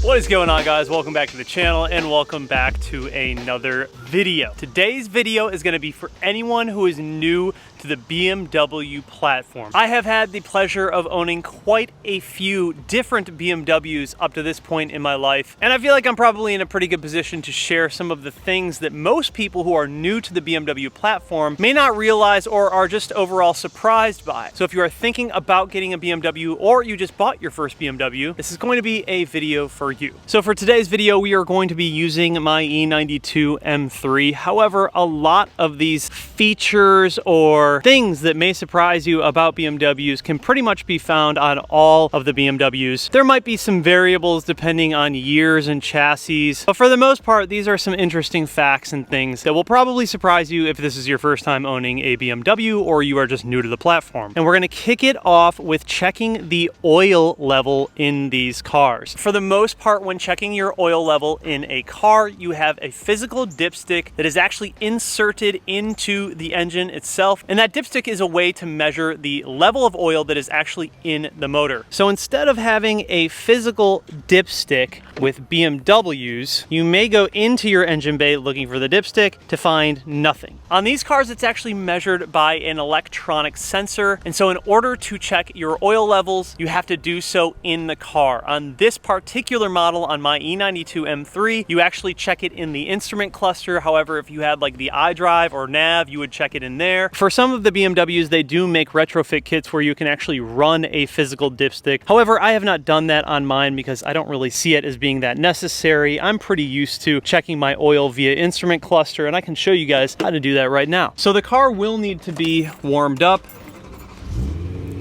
What is going on, guys? Welcome back to the channel and welcome back to another video. Today's video is going to be for anyone who is new to the BMW platform. I have had the pleasure of owning quite a few different BMWs up to this point in my life, and I feel like I'm probably in a pretty good position to share some of the things that most people who are new to the BMW platform may not realize or are just overall surprised by. So if you are thinking about getting a BMW or you just bought your first BMW, this is going to be a video for you. So for today's video, we are going to be using my E92 M3. However, a lot of these features or things that may surprise you about BMWs can pretty much be found on all of the BMWs. There might be some variables depending on years and chassis, but for the most part, these are some interesting facts and things that will probably surprise you if this is your first time owning a BMW or you are just new to the platform. And we're going to kick it off with checking the oil level in these cars. For the most part, when checking your oil level in a car, you have a physical dipstick that is actually inserted into the engine itself, and that dipstick is a way to measure the level of oil that is actually in the motor. So instead of having a physical dipstick with BMWs, you may go into your engine bay looking for the dipstick to find nothing. On these cars, it's actually measured by an electronic sensor, and so in order to check your oil levels, you have to do so in the car. On this particular model, on my E92 M3, you actually check it in the instrument cluster. However, if you had like the iDrive or nav, you would check it in there. For some of the BMWs, they do make retrofit kits where you can actually run a physical dipstick. However, I have not done that on mine because I don't really see it as being that necessary. I'm pretty used to checking my oil via instrument cluster, and I can show you guys how to do that right now. So the car will need to be warmed up.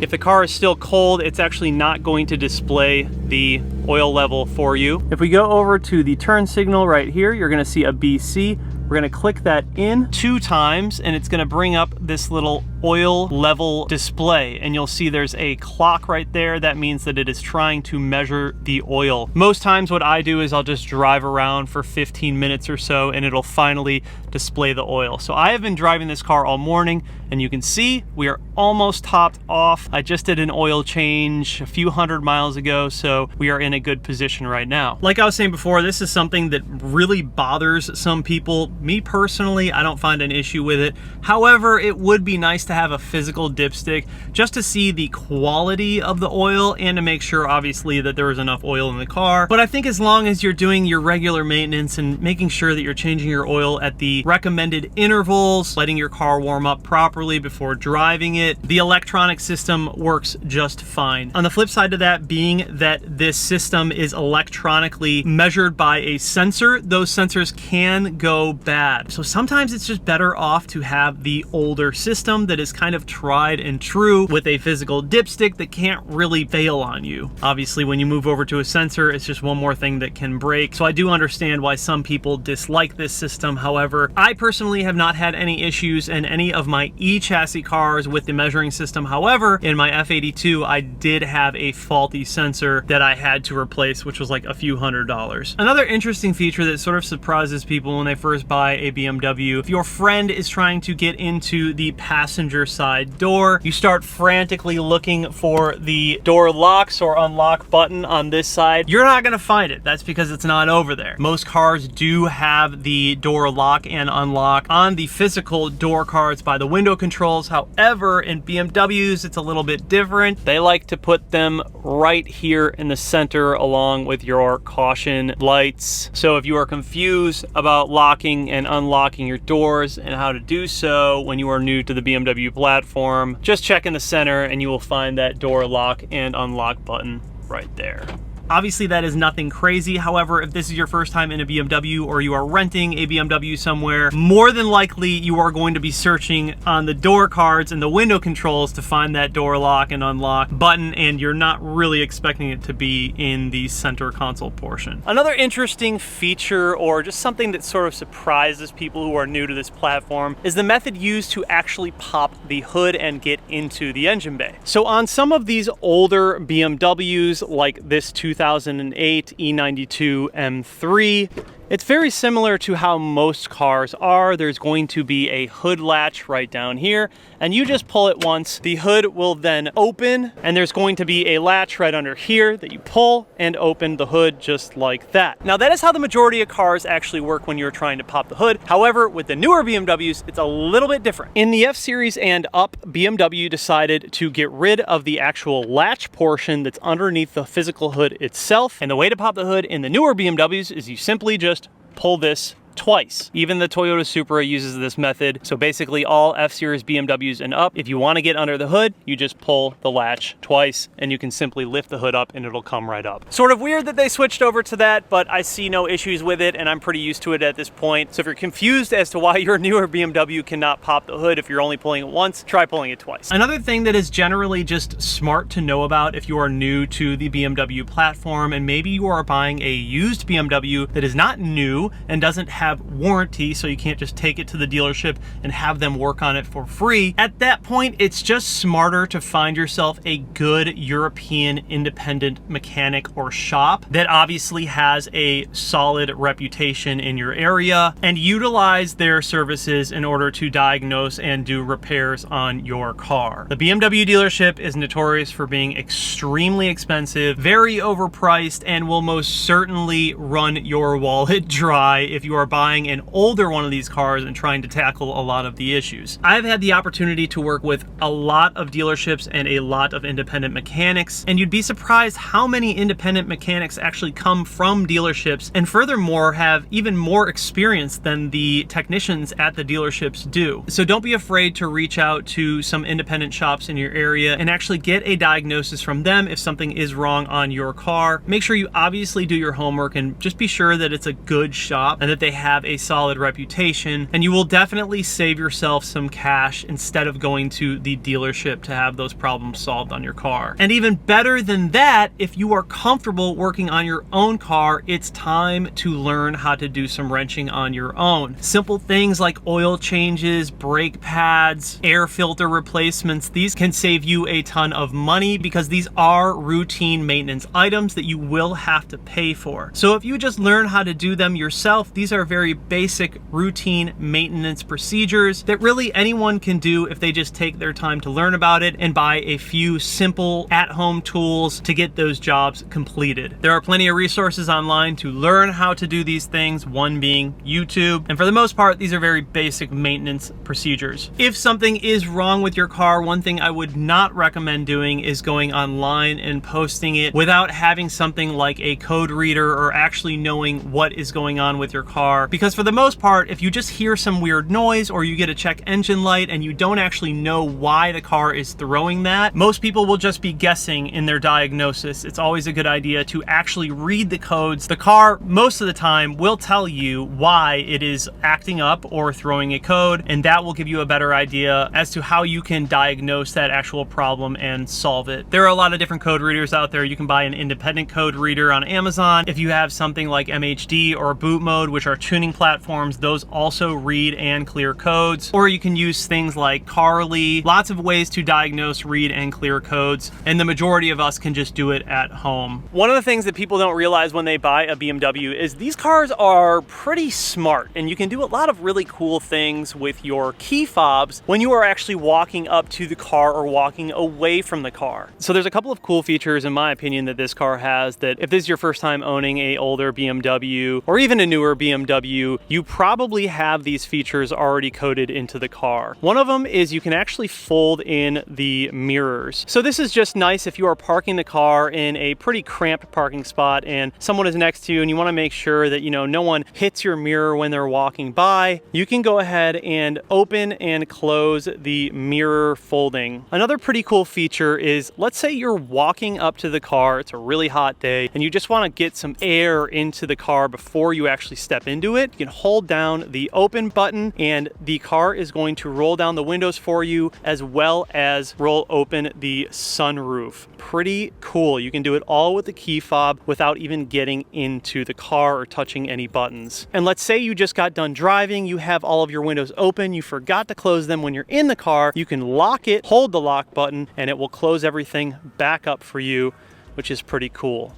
If the car is still cold, it's actually not going to display the oil level for you. If we go over to the turn signal right here, you're gonna see a BC. We're gonna click that in 2 times and it's gonna bring up this little oil level display, and you'll see there's a clock right there. That means that it is trying to measure the oil. Most times what I do is I'll just drive around for 15 minutes or so and it'll finally display the oil. So I have been driving this car all morning and you can see we are almost topped off. I just did an oil change a few hundred miles ago, so we are in a good position right now. Like I was saying before, this is something that really bothers some people. Me personally, I don't find an issue with it. However, it would be nice to have a physical dipstick just to see the quality of the oil and to make sure, obviously, that there is enough oil in the car. But I think as long as you're doing your regular maintenance and making sure that you're changing your oil at the recommended intervals, letting your car warm up properly before driving it, the electronic system works just fine. On the flip side of that, being that this system is electronically measured by a sensor, those sensors can go bad. So sometimes it's just better off to have the older system that is kind of tried and true with a physical dipstick that can't really fail on you. Obviously, when you move over to a sensor, it's just one more thing that can break. So I do understand why some people dislike this system. However, I personally have not had any issues in any of my E-chassis cars with the measuring system. However, in my F82, I did have a faulty sensor that I had to replace, which was like a few $100s. Another interesting feature that sort of surprises people when they first buy a BMW, if your friend is trying to get into the passenger side door, you start frantically looking for the door locks or unlock button on this side. You're not gonna find it. That's because it's not over there. Most cars do have the door lock and unlock on the physical door cards by the window controls. However, in BMWs, it's a little bit different. They like to put them right here in the center along with your caution lights. So if you are confused about locking and unlocking your doors and how to do so when you are new to the BMW platform, just check in the center and you will find that door lock and unlock button right there. Obviously, that is nothing crazy. However, if this is your first time in a BMW or you are renting a BMW somewhere, more than likely you are going to be searching on the door cards and the window controls to find that door lock and unlock button, and you're not really expecting it to be in the center console portion. Another interesting feature, or just something that sort of surprises people who are new to this platform, is the method used to actually pop the hood and get into the engine bay. So on some of these older BMWs, like this 2008 E92 M3, It's very similar to how most cars are. There's going to be a hood latch right down here, and you just pull it once. The hood will then open, and there's going to be a latch right under here that you pull and open the hood just like that. Now that is how the majority of cars actually work when you're trying to pop the hood. However, with the newer BMWs, it's a little bit different. In the F Series and up, BMW decided to get rid of the actual latch portion that's underneath the physical hood itself. And the way to pop the hood in the newer BMWs is you simply just pull this twice. Even the Toyota Supra uses this method. So basically all F-Series BMWs and up, if you want to get under the hood, you just pull the latch twice and you can simply lift the hood up and it'll come right up. Sort of weird that they switched over to that, but I see no issues with it and I'm pretty used to it at this point. So if you're confused as to why your newer BMW cannot pop the hood if you're only pulling it once, try pulling it twice. Another thing that is generally just smart to know about if you are new to the BMW platform and maybe you are buying a used BMW that is not new and doesn't have warranty, so you can't just take it to the dealership and have them work on it for free. At that point, it's just smarter to find yourself a good European independent mechanic or shop that obviously has a solid reputation in your area and utilize their services in order to diagnose and do repairs on your car. The BMW dealership is notorious for being extremely expensive, very overpriced, and will most certainly run your wallet dry if you are buying an older one of these cars and trying to tackle a lot of the issues. I've had the opportunity to work with a lot of dealerships and a lot of independent mechanics, and you'd be surprised how many independent mechanics actually come from dealerships and furthermore have even more experience than the technicians at the dealerships do. So don't be afraid to reach out to some independent shops in your area and actually get a diagnosis from them if something is wrong on your car. Make sure you obviously do your homework and just be sure that it's a good shop and that they have a solid reputation, and you will definitely save yourself some cash instead of going to the dealership to have those problems solved on your car. And even better than that, if you are comfortable working on your own car, it's time to learn how to do some wrenching on your own. Simple things like oil changes, brake pads, air filter replacements, these can save you a ton of money because these are routine maintenance items that you will have to pay for. So if you just learn how to do them yourself, these are very basic routine maintenance procedures that really anyone can do if they just take their time to learn about it and buy a few simple at-home tools to get those jobs completed. There are plenty of resources online to learn how to do these things, one being YouTube, and for the most part these are very basic maintenance procedures. If something is wrong with your car, one thing I would not recommend doing is going online and posting it without having something like a code reader or actually knowing what is going on with your car, because for the most part, if you just hear some weird noise or you get a check engine light and you don't actually know why the car is throwing that, most people will just be guessing in their diagnosis. It's always a good idea to actually read the codes. The car, most of the time, will tell you why it is acting up or throwing a code, and that will give you a better idea as to how you can diagnose that actual problem and solve it. There are a lot of different code readers out there. You can buy an independent code reader on Amazon. If you have something like MHD or Boot Mode, which are tuning platforms, those also read and clear codes. Or you can use things like Carly. Lots of ways to diagnose, read, and clear codes, and the majority of us can just do it at home. One of the things that people don't realize when they buy a BMW is these cars are pretty smart, and you can do a lot of really cool things with your key fobs when you are actually walking up to the car or walking away from the car. So there's a couple of cool features, in my opinion, that this car has that if this is your first time owning a older BMW or even a newer BMW, you probably have these features already coded into the car. One of them is you can actually fold in the mirrors. So this is just nice if you are parking the car in a pretty cramped parking spot and someone is next to you and you want to make sure that, you know, no one hits your mirror when they're walking by. You can go ahead and open and close the mirror folding. Another pretty cool feature is, let's say you're walking up to the car, it's a really hot day, and you just want to get some air into the car before you actually step into it. You can hold down the open button and the car is going to roll down the windows for you as well as roll open the sunroof. Pretty cool. You can do it all with the key fob without even getting into the car or touching any buttons. And let's say you just got done driving, you have all of your windows open, you forgot to close them when you're in the car, you can lock it, hold the lock button, and it will close everything back up for you, which is pretty cool.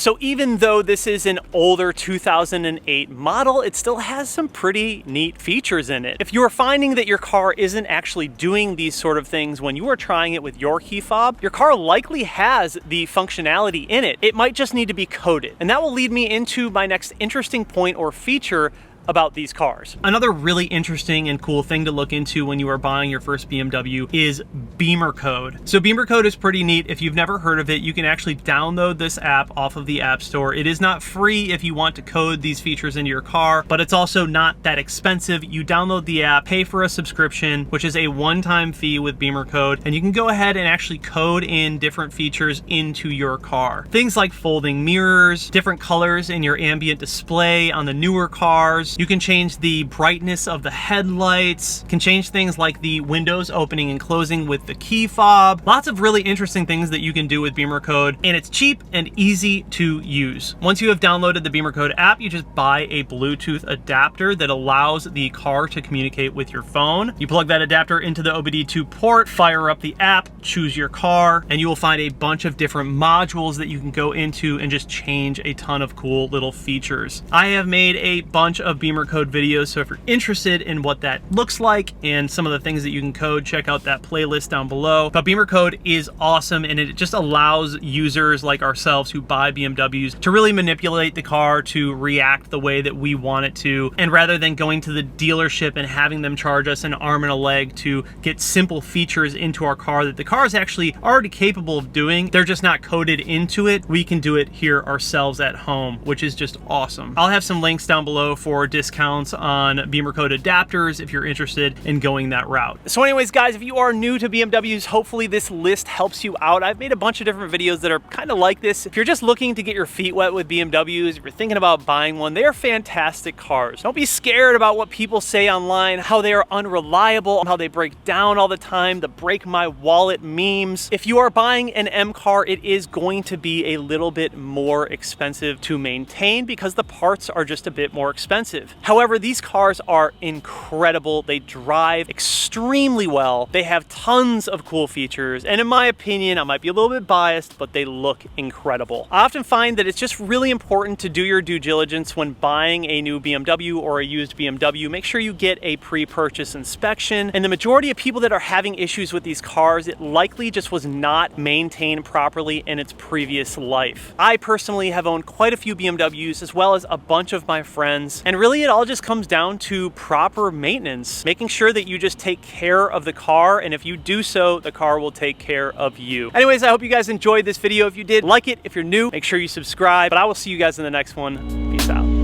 So even though this is an older 2008 model, it still has some pretty neat features in it. If you are finding that your car isn't actually doing these sort of things when you are trying it with your key fob, your car likely has the functionality in it. It might just need to be coded. And that will lead me into my next interesting point or feature about these cars. Another really interesting and cool thing to look into when you are buying your first BMW is Beamer Code. So Beamer Code is pretty neat. If you've never heard of it, you can actually download this app off of the App Store. It is not free if you want to code these features into your car, but it's also not that expensive. You download the app, pay for a subscription, which is a one-time fee with Beamer Code, and you can go ahead and actually code in different features into your car. Things like folding mirrors, different colors in your ambient display on the newer cars. You can change the brightness of the headlights, can change things like the windows opening and closing with the key fob. Lots of really interesting things that you can do with Beamer Code, and it's cheap and easy to use. Once you have downloaded the Beamer Code app, you just buy a Bluetooth adapter that allows the car to communicate with your phone. You plug that adapter into the OBD2 port, fire up the app, choose your car, and you will find a bunch of different modules that you can go into and just change a ton of cool little features. I have made a bunch of Beamer Code videos, so if you're interested in what that looks like and some of the things that you can code, check out that playlist down below. But Beamer Code is awesome, and it just allows users like ourselves who buy BMWs to really manipulate the car to react the way that we want it to. And rather than going to the dealership and having them charge us an arm and a leg to get simple features into our car that the car is actually already capable of doing, they're just not coded into it. We can do it here ourselves at home, which is just awesome. I'll have some links down below for discounts on Beamer Code adapters if you're interested in going that route. So anyways, guys, if you are new to BMWs, hopefully this list helps you out. I've made a bunch of different videos that are kind of like this. If you're just looking to get your feet wet with BMWs, if you're thinking about buying one, they are fantastic cars. Don't be scared about what people say online, how they are unreliable, how they break down all the time, the break my wallet memes. If you are buying an M car, it is going to be a little bit more expensive to maintain because the parts are just a bit more expensive. However, these cars are incredible. They drive extremely well. They have tons of cool features, and in my opinion, I might be a little bit biased, but they look incredible. I often find that it's just really important to do your due diligence when buying a new BMW or a used BMW. Make sure you get a pre-purchase inspection, and the majority of people that are having issues with these cars, it likely just was not maintained properly in its previous life. I personally have owned quite a few BMWs, as well as a bunch of my friends, and really it all just comes down to proper maintenance, making sure that you just take care of the car, and if you do so, the car will take care of you. Anyways, I hope you guys enjoyed this video. If you did, like it. If you're new, make sure you subscribe, but I will see you guys in the next one. Peace out.